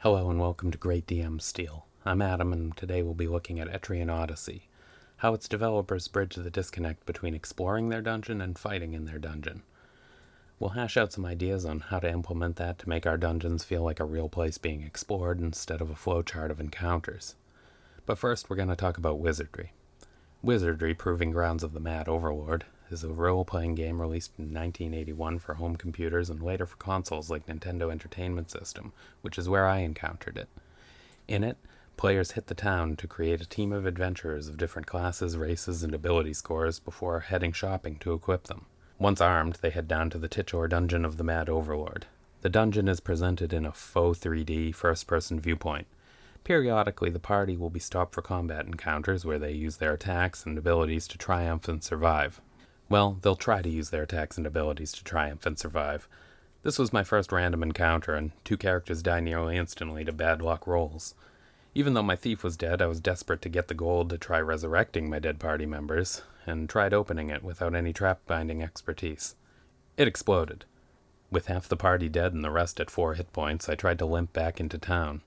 Hello and welcome to Great DM Steel. I'm Adam and today we'll be looking at Etrian Odyssey, how its developers bridge the disconnect between exploring their dungeon and fighting in their dungeon. We'll hash out some ideas on how to implement that to make our dungeons feel like a real place being explored instead of a flowchart of encounters. But first we're going to talk about Wizardry. Wizardry, Proving Grounds of the Mad Overlord, is a role-playing game released in 1981 for home computers and later for consoles like Nintendo Entertainment System, which is where I encountered it. In it, players hit the town to create a team of adventurers of different classes, races, and ability scores before heading shopping to equip them. Once armed, they head down to the titular dungeon of the Mad Overlord. The dungeon is presented in a faux 3D first-person viewpoint. Periodically, the party will be stopped for combat encounters where they use their attacks and abilities to triumph and survive. Well, they'll try to use their attacks and abilities to triumph and survive. This was my first random encounter, and 2 characters die nearly instantly to bad luck rolls. Even though my thief was dead, I was desperate to get the gold to try resurrecting my dead party members, and tried opening it without any trap-binding expertise. It exploded. With half the party dead and the rest at 4 hit points, I tried to limp back into town.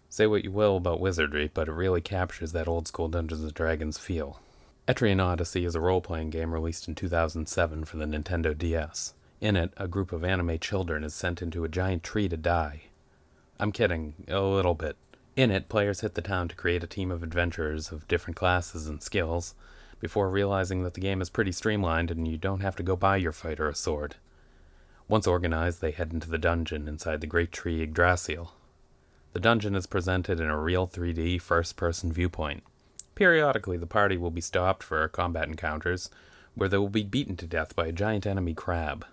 Say what you will about Wizardry, but it really captures that old-school Dungeons & Dragons feel. Etrian Odyssey is a role-playing game released in 2007 for the Nintendo DS. In it, a group of anime children is sent into a giant tree to die. I'm kidding, a little bit. In it, players hit the town to create a team of adventurers of different classes and skills, before realizing that the game is pretty streamlined and you don't have to go buy your fighter a sword. Once organized, they head into the dungeon inside the Great Tree Yggdrasil. The dungeon is presented in a real 3D first-person viewpoint. Periodically, the party will be stopped for combat encounters, where they will be beaten to death by a giant enemy crab.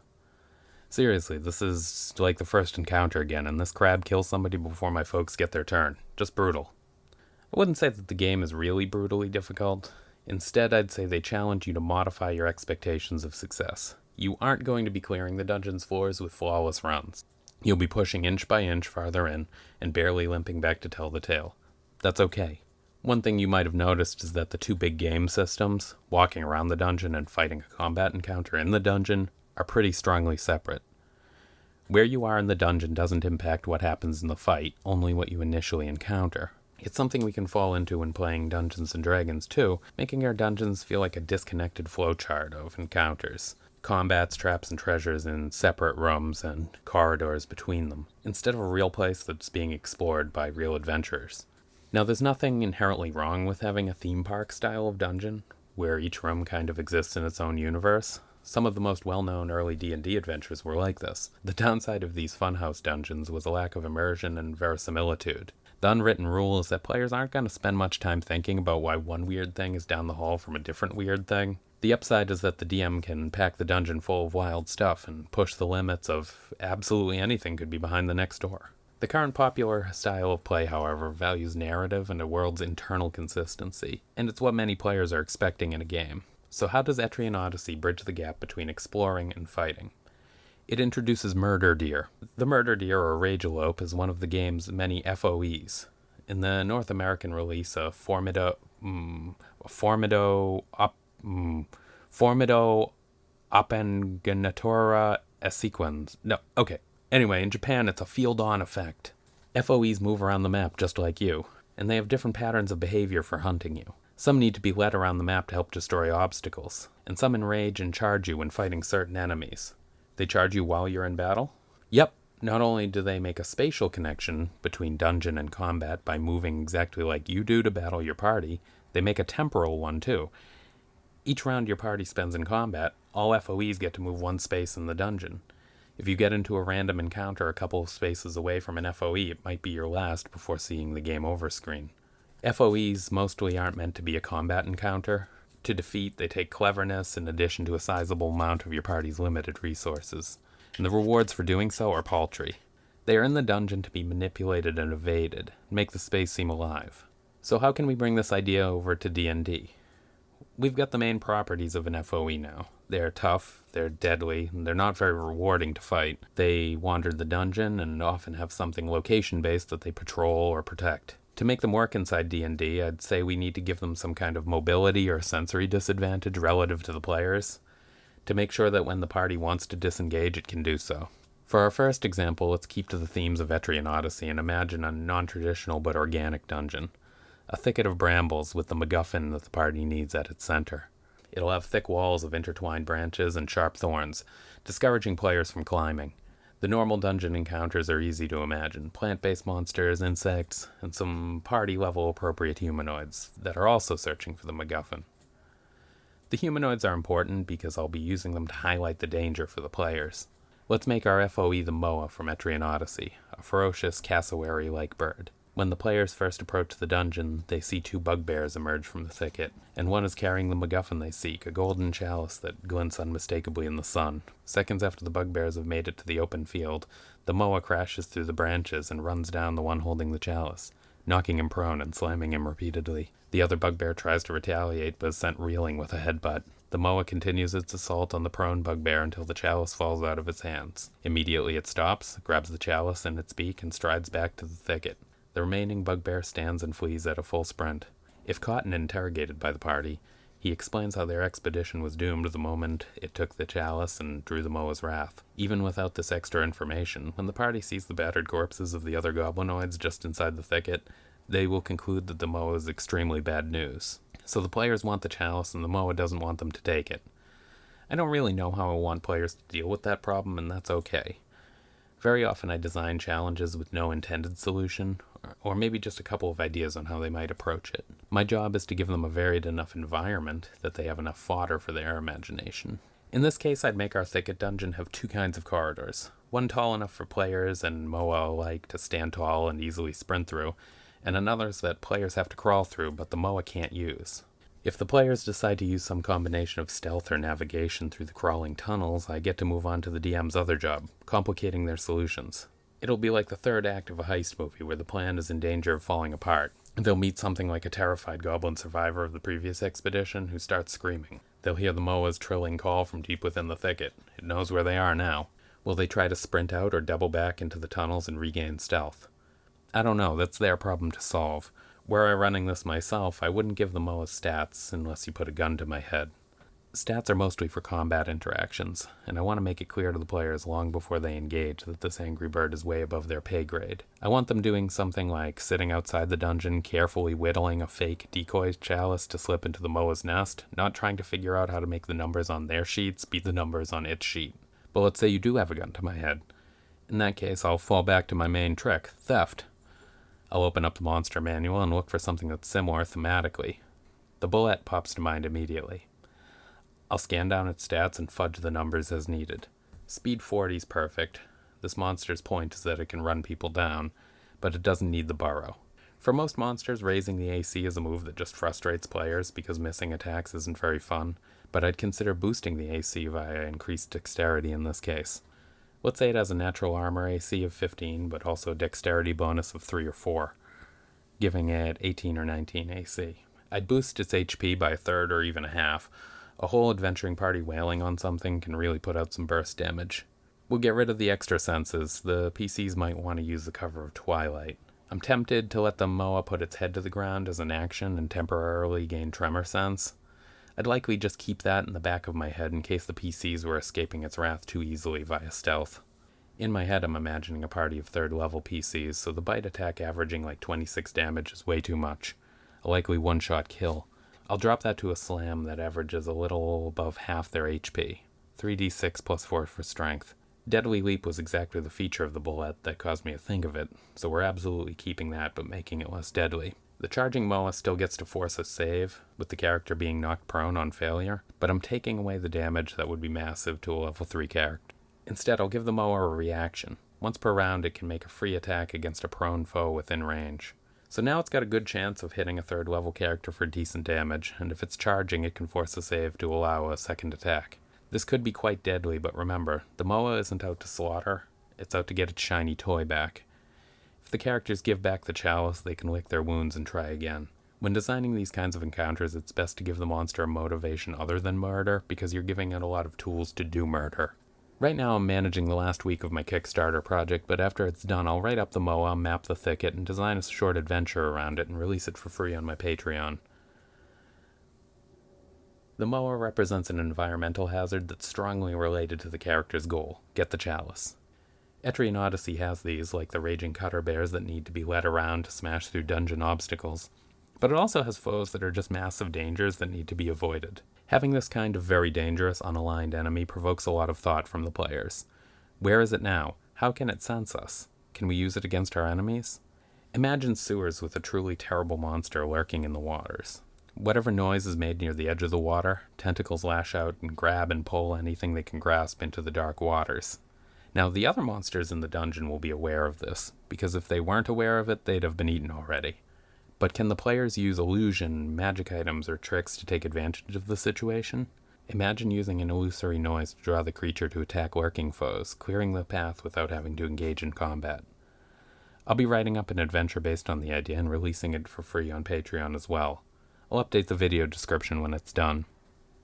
Seriously, this is like the first encounter again, and this crab kills somebody before my folks get their turn. Just brutal. I wouldn't say that the game is really brutally difficult. Instead, I'd say they challenge you to modify your expectations of success. You aren't going to be clearing the dungeon's floors with flawless runs. You'll be pushing inch by inch farther in, and barely limping back to tell the tale. That's okay. One thing you might have noticed is that the 2 big game systems, walking around the dungeon and fighting a combat encounter in the dungeon, are pretty strongly separate. Where you are in the dungeon doesn't impact what happens in the fight, only what you initially encounter. It's something we can fall into when playing Dungeons & Dragons too, making our dungeons feel like a disconnected flowchart of encounters. Combats, traps, and treasures in separate rooms and corridors between them, instead of a real place that's being explored by real adventurers. Now, there's nothing inherently wrong with having a theme park style of dungeon, where each room kind of exists in its own universe. Some of the most well-known early D&D adventures were like this. The downside of these funhouse dungeons was a lack of immersion and verisimilitude. The unwritten rule is that players aren't going to spend much time thinking about why one weird thing is down the hall from a different weird thing. The upside is that the DM can pack the dungeon full of wild stuff and push the limits of absolutely anything could be behind the next door. The current popular style of play, however, values narrative and a world's internal consistency, and it's what many players are expecting in a game. So how does Etrian Odyssey bridge the gap between exploring and fighting? It introduces Murder Deer. The Murder Deer, or Ragealope, is one of the game's many FOEs. In the North American release, a Formido Openganatora Esequens. No, okay. Anyway, in Japan, it's a field-on effect. FOEs move around the map just like you, and they have different patterns of behavior for hunting you. Some need to be led around the map to help destroy obstacles, and some enrage and charge you when fighting certain enemies. They charge you while you're in battle? Yep, not only do they make a spatial connection between dungeon and combat by moving exactly like you do to battle your party, they make a temporal one too. Each round your party spends in combat, all FOEs get to move 1 space in the dungeon. If you get into a random encounter a couple of spaces away from an FOE, it might be your last before seeing the game over screen. FOEs mostly aren't meant to be a combat encounter. To defeat, they take cleverness in addition to a sizable amount of your party's limited resources, and the rewards for doing so are paltry. They are in the dungeon to be manipulated and evaded, and make the space seem alive. So how can we bring this idea over to D&D? We've got the main properties of an FOE now. They're tough, they're deadly, and they're not very rewarding to fight. They wander the dungeon and often have something location-based that they patrol or protect. To make them work inside D&D, I'd say we need to give them some kind of mobility or sensory disadvantage relative to the players, to make sure that when the party wants to disengage, it can do so. For our first example, let's keep to the themes of Etrian Odyssey and imagine a non-traditional but organic dungeon. A thicket of brambles with the MacGuffin that the party needs at its center. It'll have thick walls of intertwined branches and sharp thorns, discouraging players from climbing. The normal dungeon encounters are easy to imagine. Plant-based monsters, insects, and some party-level appropriate humanoids that are also searching for the MacGuffin. The humanoids are important because I'll be using them to highlight the danger for the players. Let's make our FOE the Moa from Etrian Odyssey, a ferocious cassowary-like bird. When the players first approach the dungeon, they see two bugbears emerge from the thicket, and one is carrying the MacGuffin they seek, a golden chalice that glints unmistakably in the sun. Seconds after the bugbears have made it to the open field, the Moa crashes through the branches and runs down the one holding the chalice, knocking him prone and slamming him repeatedly. The other bugbear tries to retaliate, but is sent reeling with a headbutt. The Moa continues its assault on the prone bugbear until the chalice falls out of its hands. Immediately it stops, grabs the chalice in its beak, and strides back to the thicket. The remaining bugbear stands and flees at a full sprint. If caught and interrogated by the party, he explains how their expedition was doomed the moment it took the chalice and drew the Moa's wrath. Even without this extra information, when the party sees the battered corpses of the other goblinoids just inside the thicket, they will conclude that the Moa is extremely bad news. So the players want the chalice and the Moa doesn't want them to take it. I don't really know how I want players to deal with that problem, and that's okay. Very often I design challenges with no intended solution, or maybe just a couple of ideas on how they might approach it. My job is to give them a varied enough environment that they have enough fodder for their imagination. In this case, I'd make our thicket dungeon have two kinds of corridors. One tall enough for players and Moa alike to stand tall and easily sprint through, and another that players have to crawl through, but the Moa can't use. If the players decide to use some combination of stealth or navigation through the crawling tunnels, I get to move on to the DM's other job, complicating their solutions. It'll be like the third act of a heist movie where the plan is in danger of falling apart. They'll meet something like a terrified goblin survivor of the previous expedition who starts screaming. They'll hear the Moa's trilling call from deep within the thicket. It knows where they are now. Will they try to sprint out or double back into the tunnels and regain stealth? I don't know, that's their problem to solve. Were I running this myself, I wouldn't give the Moa stats unless you put a gun to my head. Stats are mostly for combat interactions, and I want to make it clear to the players long before they engage that this angry bird is way above their pay grade. I want them doing something like sitting outside the dungeon, carefully whittling a fake decoy chalice to slip into the Moa's nest, not trying to figure out how to make the numbers on their sheets beat the numbers on its sheet. But let's say you do have a gun to my head. In that case, I'll fall back to my main trick, theft. I'll open up the monster manual and look for something that's similar thematically. The bullet pops to mind immediately. I'll scan down its stats and fudge the numbers as needed. Speed 40 is perfect. This monster's point is that it can run people down, but it doesn't need the burrow. For most monsters, raising the AC is a move that just frustrates players because missing attacks isn't very fun, but I'd consider boosting the AC via increased dexterity in this case. Let's say it has a natural armor AC of 15, but also a dexterity bonus of 3 or 4, giving it 18 or 19 AC. I'd boost its HP by a third or even a half. A whole adventuring party wailing on something can really put out some burst damage. We'll get rid of the extra senses. The PCs might want to use the cover of Twilight. I'm tempted to let the Moa put its head to the ground as an action and temporarily gain tremor sense. I'd likely just keep that in the back of my head in case the PCs were escaping its wrath too easily via stealth. In my head, I'm imagining a party of third-level PCs, so the bite attack averaging like 26 damage is way too much. A likely one-shot kill. I'll drop that to a slam that averages a little above half their HP. 3d6 plus 4 for strength. Deadly Leap was exactly the feature of the bullet that caused me to think of it, so we're absolutely keeping that but making it less deadly. The charging Moa still gets to force a save, with the character being knocked prone on failure, but I'm taking away the damage that would be massive to a level 3 character. Instead, I'll give the Moa a reaction. Once per round, it can make a free attack against a prone foe within range. So now it's got a good chance of hitting a third level character for decent damage, and if it's charging, it can force a save to allow a second attack. This could be quite deadly, but remember, the Moa isn't out to slaughter, it's out to get its shiny toy back. If the characters give back the chalice, they can lick their wounds and try again. When designing these kinds of encounters, it's best to give the monster a motivation other than murder, because you're giving it a lot of tools to do murder. Right now I'm managing the last week of my Kickstarter project, but after it's done I'll write up the Moa, map the thicket, and design a short adventure around it and release it for free on my Patreon. The Moa represents an environmental hazard that's strongly related to the character's goal, get the chalice. Etrian Odyssey has these, like the raging cutter bears that need to be led around to smash through dungeon obstacles, but it also has foes that are just massive dangers that need to be avoided. Having this kind of very dangerous, unaligned enemy provokes a lot of thought from the players. Where is it now? How can it sense us? Can we use it against our enemies? Imagine sewers with a truly terrible monster lurking in the waters. Whatever noise is made near the edge of the water, tentacles lash out and grab and pull anything they can grasp into the dark waters. Now, the other monsters in the dungeon will be aware of this, because if they weren't aware of it, they'd have been eaten already. But can the players use illusion, magic items, or tricks to take advantage of the situation? Imagine using an illusory noise to draw the creature to attack lurking foes, clearing the path without having to engage in combat. I'll be writing up an adventure based on the idea and releasing it for free on Patreon as well. I'll update the video description when it's done.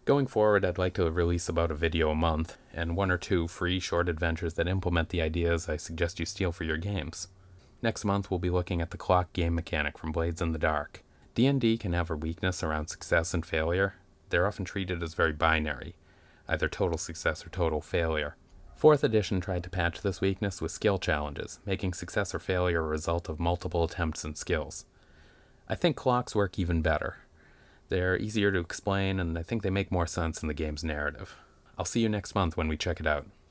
Going forward, I'd like to release about a video a month, and 1 or 2 free short adventures that implement the ideas I suggest you steal for your games. Next month, we'll be looking at the clock game mechanic from Blades in the Dark. D&D can have a weakness around success and failure. They're often treated as very binary, either total success or total failure. 4th edition tried to patch this weakness with skill challenges, making success or failure a result of multiple attempts and skills. I think clocks work even better. They're easier to explain, and I think they make more sense in the game's narrative. I'll see you next month when we check it out.